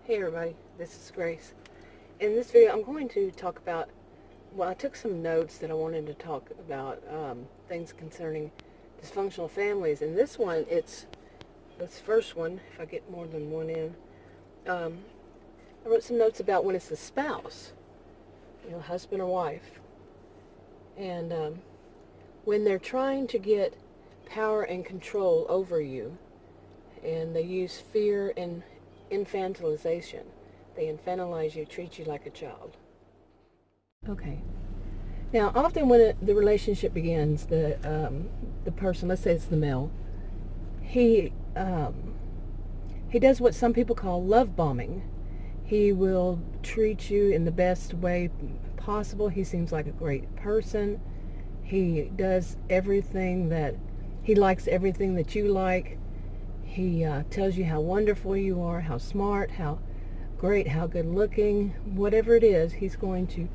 Hey everybody, this is Grace. In this video I'm going to talk about, I took some notes that I wanted to talk about, things concerning dysfunctional families. And this one, this first one, if I get more than one in, I wrote some notes about when it's the spouse, husband or wife, and when they're trying to get power and control over you, and they use fear and infantilization. They infantilize you, treat you like a child. Okay. Now, often when the relationship begins, the person, let's say it's the male, he does what some people call love bombing. He will treat you in the best way possible. He seems like a great person. He does everything he likes everything that you like. He tells you how wonderful you are, how smart, how great, how good looking, whatever it is, he's going to,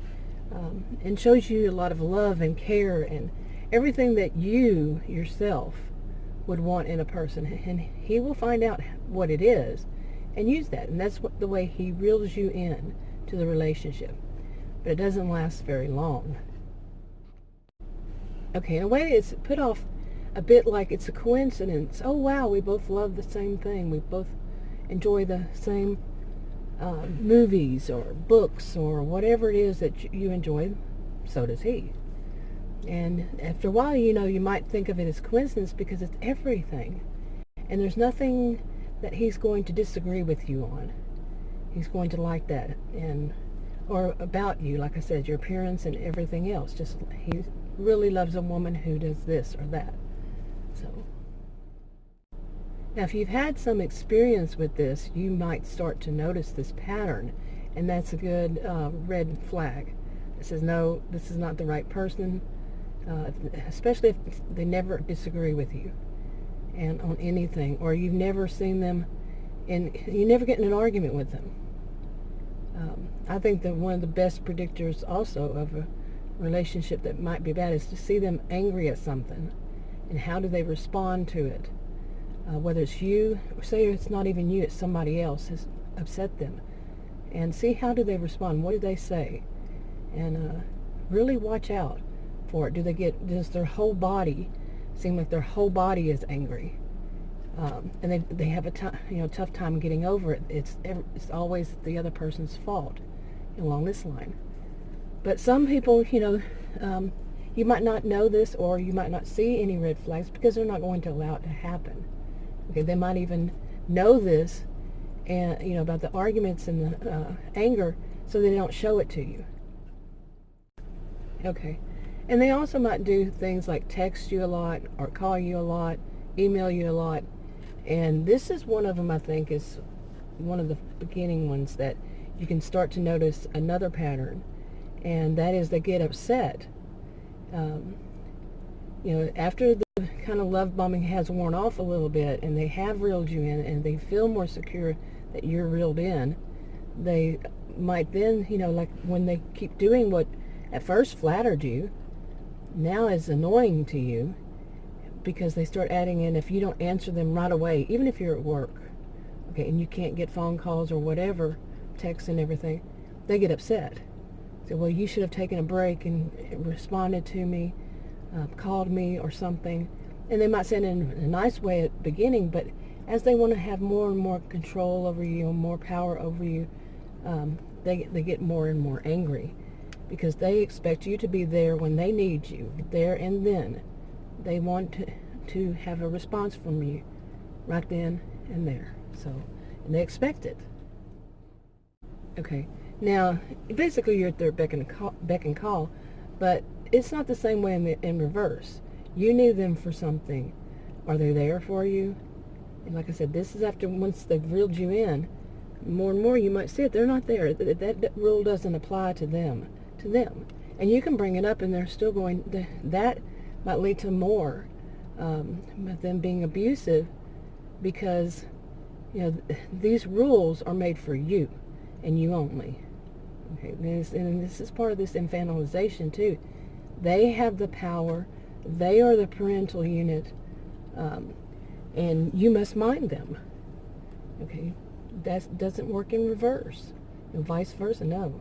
and shows you a lot of love and care and everything that you yourself would want in a person. And he will find out what it is and use that. And that's the way he reels you in to the relationship. But it doesn't last very long. Okay, in a way it's put off a bit like it's a coincidence. Oh wow, we both love the same thing. We both enjoy the same movies or books or whatever it is that you enjoy. So does he. And after a while, you might think of it as coincidence because it's everything. And there's nothing that he's going to disagree with you on. He's going to like that. Or about you, like I said, your appearance and everything else. Just he really loves a woman who does this or that. So, now if you've had some experience with this, you might start to notice this pattern, and that's a good red flag. It says, no, this is not the right person, especially if they never disagree with you and on anything, or you've never seen them, and you never get in an argument with them. I think that one of the best predictors also of a relationship that might be bad is to see them angry at something. And how do they respond to it? Whether it's you, or say it's not even you, it's somebody else has upset them. And see how do they respond? What do they say? And really watch out for it. Does their whole body seem like their whole body is angry? And they have a tough time getting over it. It's always the other person's fault along this line. But some people, you might not know this, or you might not see any red flags because they're not going to allow it to happen. Okay, they might even know this, and about the arguments and the anger, so they don't show it to you. Okay, and they also might do things like text you a lot, or call you a lot, email you a lot, and this is one of them. I think is one of the beginning ones that you can start to notice another pattern, and that is they get upset. After the kind of love bombing has worn off a little bit and they have reeled you in and they feel more secure that you're reeled in, they might then, like when they keep doing what at first flattered you, now is annoying to you, because they start adding in, if you don't answer them right away, even if you're at work, okay, and you can't get phone calls or whatever, texts and everything, they get upset. Say, well, you should have taken a break and responded to me, called me or something. And they might say it in a nice way at the beginning, but as they want to have more and more control over you, more power over you, they get more and more angry, because they expect you to be there when they need you, there and then. They want to have a response from you right then and there. So, and they expect it. Okay. Now, basically, you're at their beck and call, but it's not the same way in reverse. You need them for something. Are they there for you? And like I said, this is once they've reeled you in, more and more you might see it. They're not there. That rule doesn't apply to them. And you can bring it up, and they're still going. That might lead to more, but them being abusive, because these rules are made for you and you only. Okay, and this is part of this infantilization too. They have the power. They are the parental unit, and you must mind them. Okay, that doesn't work in reverse, and vice versa. No,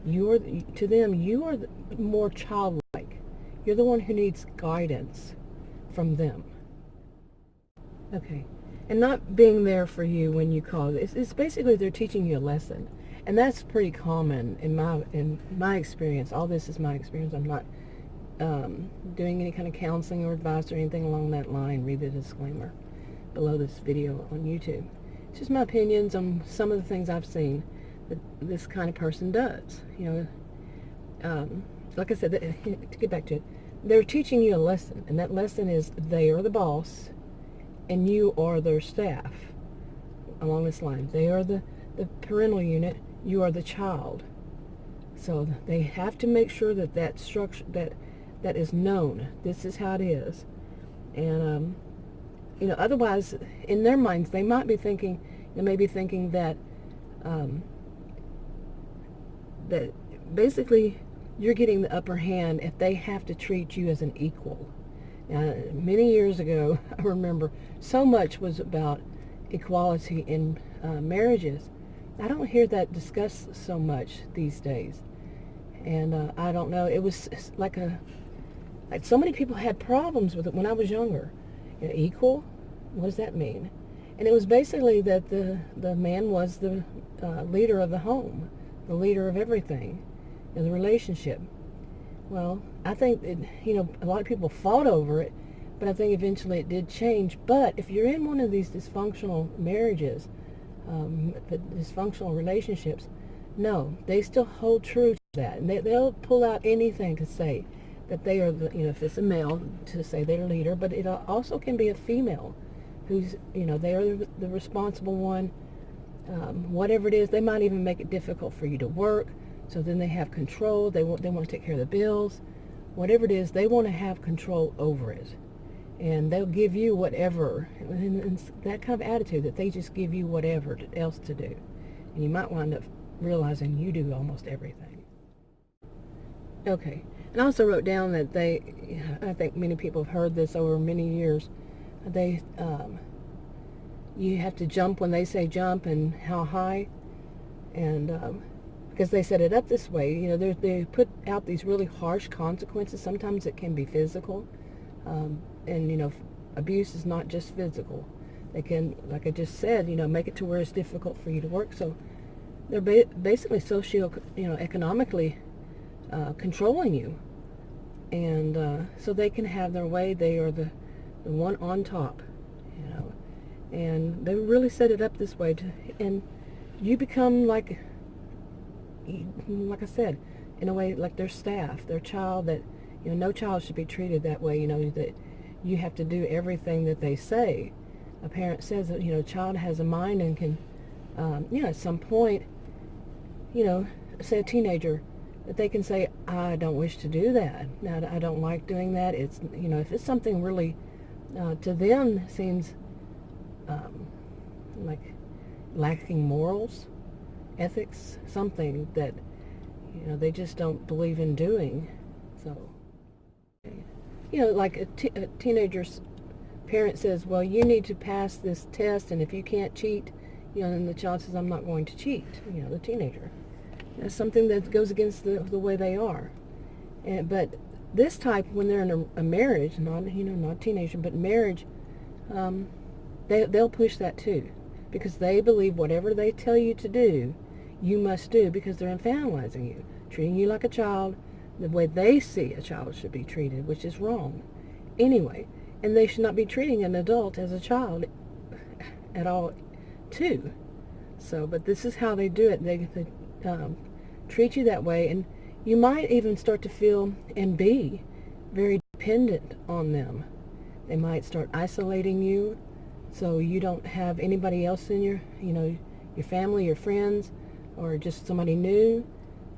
to them, you are more childlike. You're the one who needs guidance from them. Okay, and not being there for you when you call. It's basically they're teaching you a lesson, and that's pretty common in my experience. All this is my experience. I'm not doing any kind of counseling or advice or anything along that line. Read the disclaimer below this video on YouTube. It's just my opinions on some of the things I've seen that this kind of person does. Like I said, to get back to it, they're teaching you a lesson, and that lesson is they are the boss and you are their staff. Along this line, they are the parental unit, you are the child. So they have to make sure that structure, that is known. This is how it is. And otherwise, in their minds, they may be thinking that that basically you're getting the upper hand if they have to treat you as an equal. Now, many years ago, I remember so much was about equality in marriages. I don't hear that discussed so much these days. And I don't know, it was like so many people had problems with it when I was younger. Equal? What does that mean? And it was basically that the man was the leader of the home, the leader of everything in the relationship. Well, I think a lot of people fought over it, but I think eventually it did change. But if you're in one of these dysfunctional marriages, dysfunctional relationships, no, they still hold true to that, and they'll pull out anything to say that they are if it's a male, to say they're leader, but it also can be a female who's, they are the responsible one. Whatever it is, they might even make it difficult for you to work. So then they have control. They want to take care of the bills. Whatever it is, they want to have control over it. And they'll give you whatever. And that kind of attitude that they just give you whatever else to do. And you might wind up realizing you do almost everything. Okay. And I also wrote down that I think many people have heard this over many years. You have to jump when they say jump, and how high. And because they set it up this way, they put out these really harsh consequences. Sometimes it can be physical, and abuse is not just physical. They can, like I just said, make it to where it's difficult for you to work. So they're basically economically controlling you, and so they can have their way. They are the one on top, and they really set it up this way and you become like I said, in a way, like their staff, their child. That no child should be treated that way. That you have to do everything that they say. A parent says that a child has a mind and can, at some point, say a teenager, that they can say, I don't wish to do that. Now, I don't like doing that. It's if it's something really to them seems like lacking morals, ethics, something that they just don't believe in doing. So like a teenager's parent says, well, you need to pass this test, and if you can't cheat, and the child says, I'm not going to cheat. The teenager, that's something that goes against the way they are. But this type, when they're in a marriage, not teenager, but marriage, they'll push that too, because they believe whatever they tell you to do, you must do, because they're infantilizing you, treating you like a child, the way they see a child should be treated, which is wrong anyway. And they should not be treating an adult as a child at all too. So, but this is how they do it. They treat you that way, and you might even start to feel and be very dependent on them. They might start isolating you, so you don't have anybody else in your family, your friends, or just somebody new,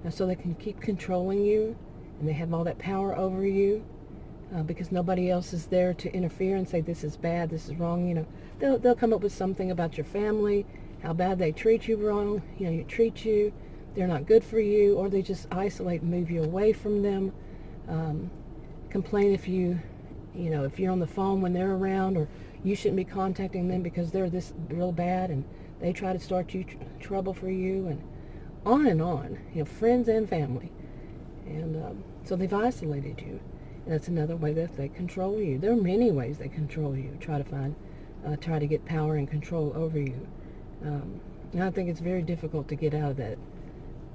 so they can keep controlling you, and they have all that power over you, because nobody else is there to interfere and say, this is bad, this is wrong. They'll come up with something about your family, how bad they treat you wrong, they're not good for you, or they just isolate and move you away from them, complain if you're on the phone when they're around, or you shouldn't be contacting them because they're this real bad, and They try to start trouble for you, and on and on. Friends and family. And so they've isolated you. And that's another way that they control you. There are many ways they control you. Try to get power and control over you. And I think it's very difficult to get out of that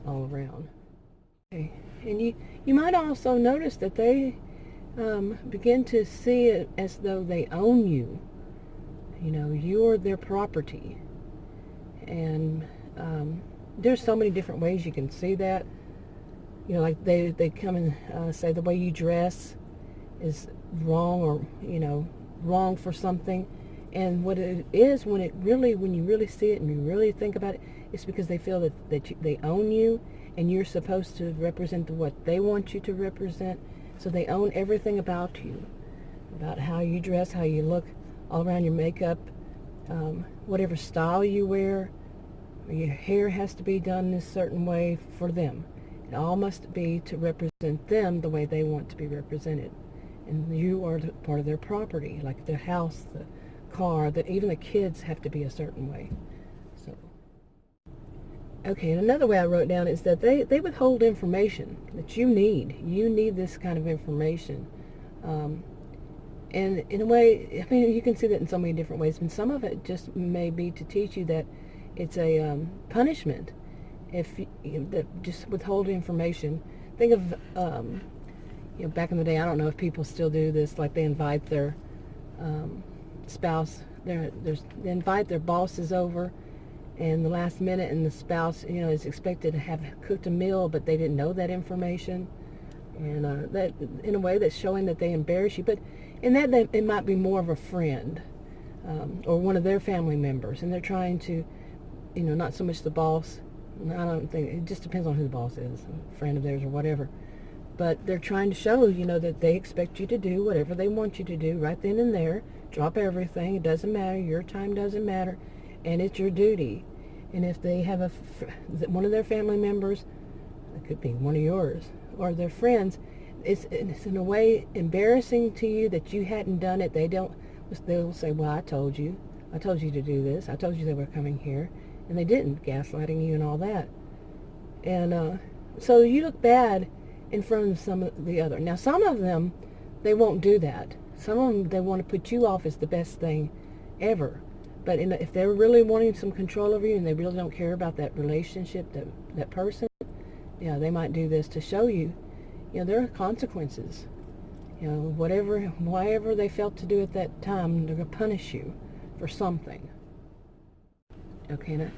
all around. Okay. And you might also notice that they begin to see it as though they own you. You're their property. And there's so many different ways you can see that. Like they come and say the way you dress is wrong, or wrong for something. And what it is, when you really see it and you really think about it, it's because they feel that they own you, and you're supposed to represent what they want you to represent. So they own everything about you, about how you dress, how you look, all around your makeup, whatever style you wear. Your hair has to be done this certain way for them. It all must be to represent them the way they want to be represented. And you are part of their property, like the house, the car, that even the kids have to be a certain way. So, okay, and another way I wrote down is that they withhold information that you need. You need this kind of information. And in a way, I mean, you can see that in so many different ways. And some of it just may be to teach you that it's a punishment if that just withhold information. Think of back in the day. I don't know if people still do this. Like they invite their spouse. They invite their bosses over, and the last minute, and the spouse is expected to have cooked a meal, but they didn't know that information. And that, in a way, that's showing that they embarrass you. But in that it might be more of a friend or one of their family members, and they're trying to, not so much the boss. I don't think, it just depends on who the boss is, a friend of theirs or whatever. But they're trying to show, that they expect you to do whatever they want you to do right then and there. Drop everything. It doesn't matter. Your time doesn't matter, and it's your duty. And if they have one of their family members, it could be one of yours, or their friends, it's in a way embarrassing to you that you hadn't done it. They'll say, well, I told you to do this. I told you they were coming here, and they didn't, gaslighting you and all that. And so you look bad in front of some of the other. Now, some of them, they won't do that. Some of them, they want to put you off as the best thing ever. But if they're really wanting some control over you, and they really don't care about that relationship, that person, they might do this to show you, there are consequences. Whatever they felt to do at that time, they're going to punish you for something. Okay,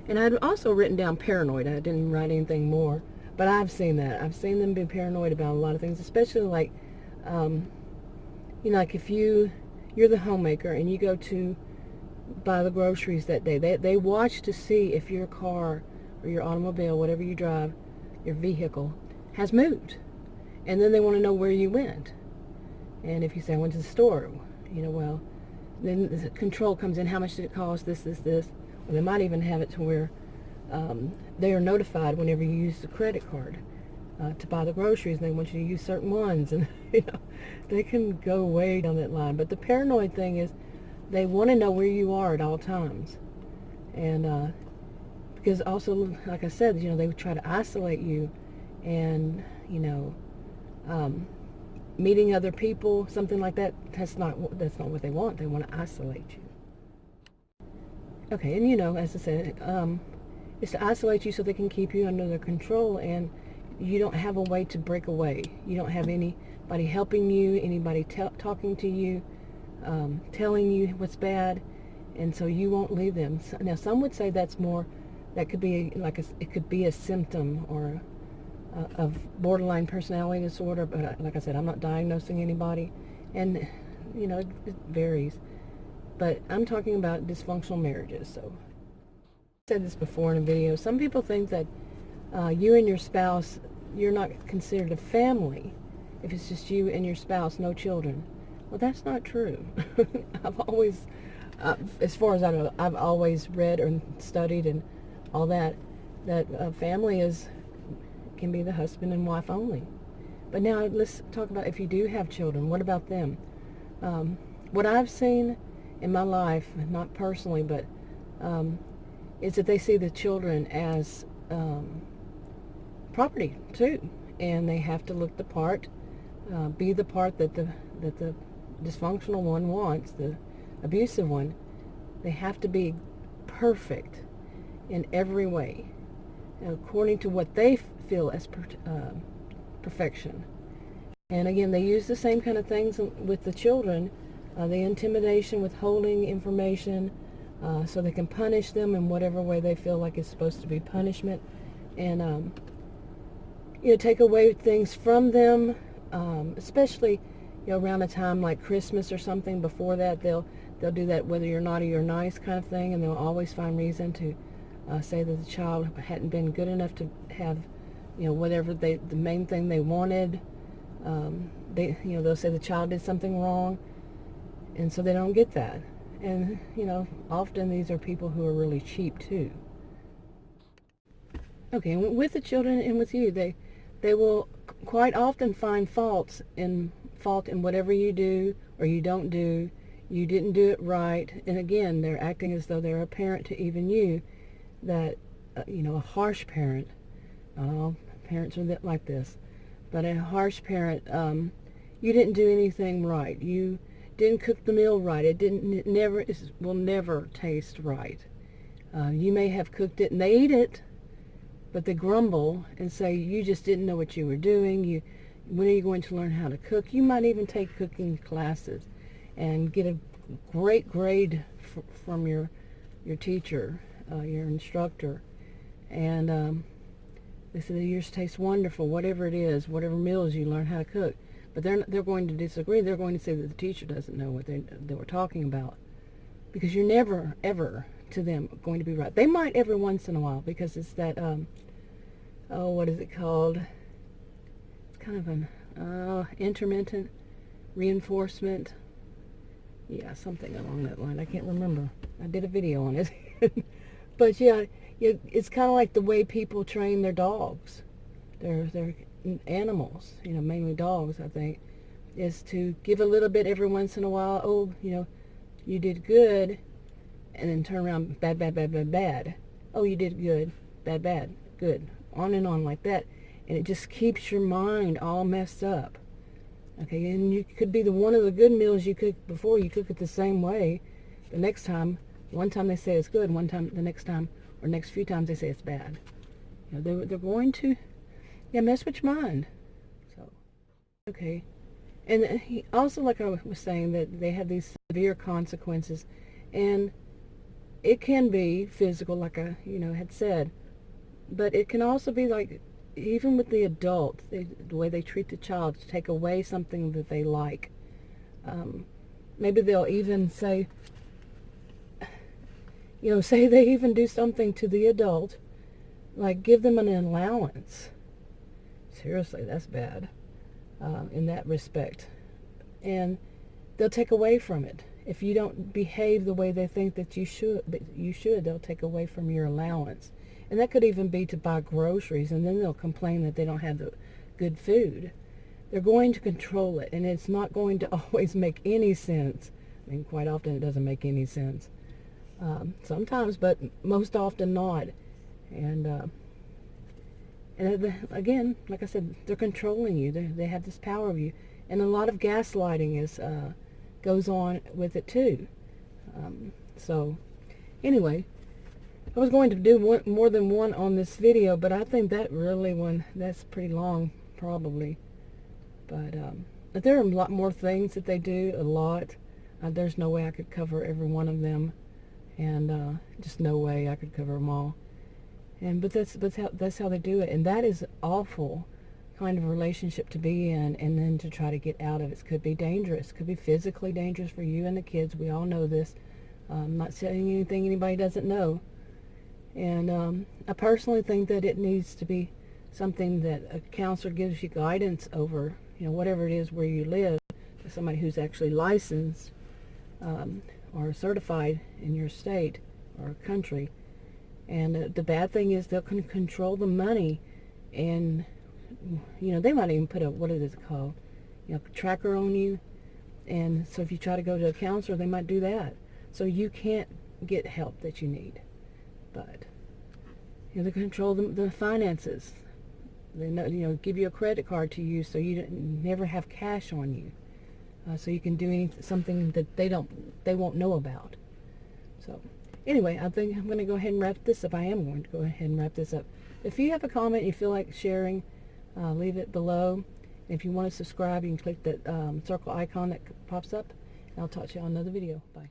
and I'd also written down paranoid. I didn't write anything more, but I've seen that. I've seen them be paranoid about a lot of things, especially like, like if you're the homemaker and you go to buy the groceries that day, they watch to see if your car or your automobile, whatever you drive, your vehicle, has moved. And then they want to know where you went. And if you say, I went to the store, well, then the control comes in. How much did it cost? This. Or they might even have it to where they are notified whenever you use the credit card to buy the groceries, and they want you to use certain ones. And, they can go way down that line. But the paranoid thing is they want to know where you are at all times. And because also, like I said, they would try to isolate you, and, meeting other people, something like that, that's not what they want. They want to isolate you. Okay, and as I said, it's to isolate you so they can keep you under their control, and you don't have a way to break away. You don't have anybody helping you, anybody talking to you, telling you what's bad, and so you won't leave them. Now, some would say that could be it could be a symptom or of borderline personality disorder, but like I said, I'm not diagnosing anybody, and it varies. But I'm talking about dysfunctional marriages. So I said this before in a video. Some people think that you and your spouse, you're not considered a family if it's just you and your spouse, no children. Well, that's not true. I've always, as far as I know, I've always read and studied and all that family can be the husband and wife only. But now let's talk about if you do have children. What about them? What I've seen in my life, not personally, but is that they see the children as property too, and they have to look the part, be the part that the dysfunctional one wants, the abusive one. They have to be perfect in every way, according to what they feel as perfection. And again, they use the same kind of things with the children, the intimidation, withholding information, so they can punish them in whatever way they feel like it's supposed to be punishment, and take away things from them, especially around a time like Christmas or something. Before that, they'll do that whether you're naughty or nice kind of thing, and they'll always find reason to say that the child hadn't been good enough to have whatever the main thing they wanted. They'll say the child did something wrong, and so they don't get that. And often these are people who are really cheap too. Okay, with the children and with you, they will quite often find fault in whatever you do or you don't do. You didn't do it right, and again, they're acting as though they're a parent to even you. That a harsh parent. Not all parents are like this, but a harsh parent. You didn't do anything right. You didn't cook the meal right. It will never taste right. You may have cooked it and they eat it, but they grumble and say you just didn't know what you were doing. When are you going to learn how to cook? You might even take cooking classes and get a great grade from your teacher, your instructor, and they say yours tastes wonderful, whatever it is, whatever meals you learn how to cook. But they're going to disagree. They're going to say that the teacher doesn't know what they were talking about, because you're never, ever, to them, going to be right. They might every once in a while, because it's that, what is it called? It's kind of an intermittent reinforcement. Yeah, something along that line. I can't remember. I did a video on it. But yeah, it's kind of like the way people train their dogs. They're animals, mainly dogs, I think, is to give a little bit every once in a while. Oh, you did good, and then turn around, bad, bad, bad, bad, bad. Oh, you did good, bad, bad, good. On and on like that. And it just keeps your mind all messed up. Okay, and you could be one of the good meals you cooked before, you cook it the same way. The next time, one time they say it's good, one time, the next time, or next few times they say it's bad. They're going to mess with your mind. So, okay. And he also, like I was saying, that they have these severe consequences, and it can be physical, like I had said, but it can also be like, even with the adult, the way they treat the child, to take away something that they like. Maybe they'll even say, say they even do something to the adult, like give them an allowance. Seriously, that's bad in that respect. And they'll take away from it. If you don't behave the way they think that you should, they'll take away from your allowance. And that could even be to buy groceries, and then they'll complain that they don't have the good food. They're going to control it, and it's not going to always make any sense. I mean, quite often it doesn't make any sense. Sometimes, but most often not. And again, like I said, they're controlling you. They have this power of you. And a lot of gaslighting goes on with it too. So anyway, I was going to do more than one on this video, but I think that's pretty long, probably. But there are a lot more things that they do, a lot. There's no way I could cover every one of them, and just no way I could cover them all. But that's how they do it, and that is awful kind of relationship to be in, and then to try to get out of it could be dangerous. Could be physically dangerous for you and the kids. We all know this. I'm not saying anything anybody doesn't know. And I personally think that it needs to be something that a counselor gives you guidance over, whatever it is where you live, to somebody who's actually licensed or certified in your state or country. And the bad thing is they'll control the money, and they might even put what is it called, tracker on you. And so if you try to go to a counselor, they might do that. So you can't get help that you need. But they control the finances. They know, give you a credit card to use so you never have cash on you, so you can do something that they won't know about. So anyway, I think I'm going to go ahead and wrap this up. I am going to go ahead and wrap this up. If you have a comment you feel like sharing, leave it below. If you want to subscribe, you can click that circle icon that pops up. And I'll talk to you on another video. Bye.